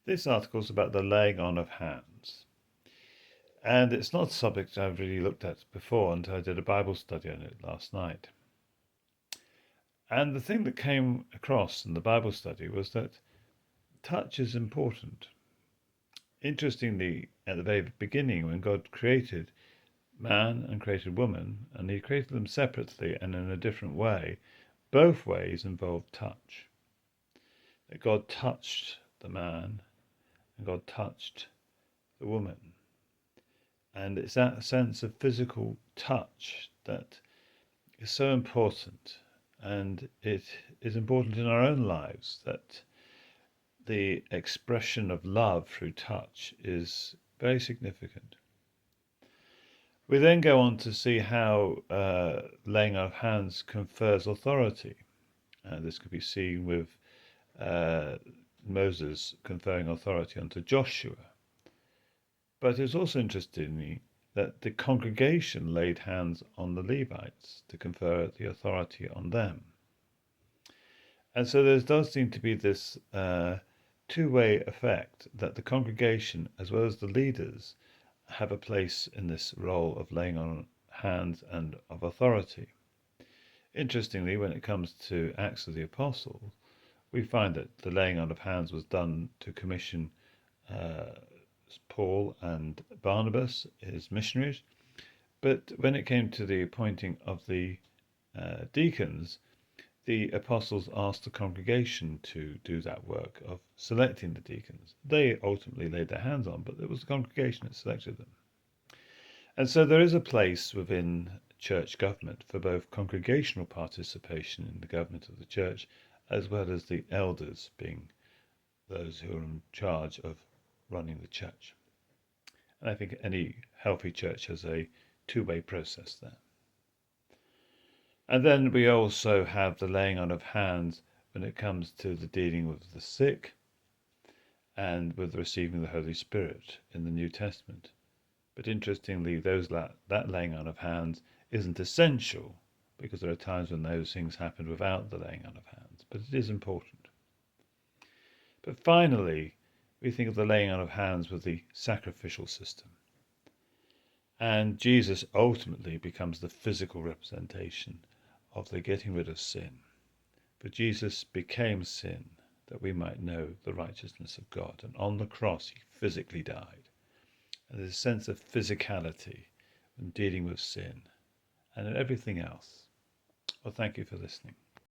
This article is about the laying on of hands. And it's not a subject I've really looked at before until I did a Bible study on it last night. And the thing that came across in the Bible study was that touch is important. Interestingly, at the very beginning, when God created man and created woman, and he created them separately and in a different way, both ways involved touch. That God touched the man and God touched the woman. And it's that sense of physical touch that is so important. And it is important in our own lives that the expression of love through touch is very significant. We then go on to see how laying on of hands confers authority. This could be seen with Moses conferring authority onto Joshua. But it's also interesting to me that the congregation laid hands on the Levites to confer the authority on them. And so there does seem to be this two-way effect that the congregation, as well as the leaders, have a place in this role of laying on hands and of authority. Interestingly, when it comes to Acts of the Apostles, we find that the laying on of hands was done to commission Paul and Barnabas as missionaries. But when it came to the appointing of the deacons, the apostles asked the congregation to do that work of selecting the deacons. They ultimately laid their hands on, but it was the congregation that selected them. And so there is a place within church government for both congregational participation in the government of the church, as well as the elders being those who are in charge of running the church. And I think any healthy church has a two-way process there. And then we also have the laying on of hands when it comes to the dealing with the sick and with receiving the Holy Spirit in the New Testament. But interestingly, that laying on of hands isn't essential, because there are times when those things happen without the laying on of hands, but it is important. But finally, we think of the laying on of hands with the sacrificial system. And Jesus ultimately becomes the physical representation of the getting rid of sin. For Jesus became sin that we might know the righteousness of God. And on the cross, he physically died. And there's a sense of physicality when dealing with sin and in everything else. Well, thank you for listening.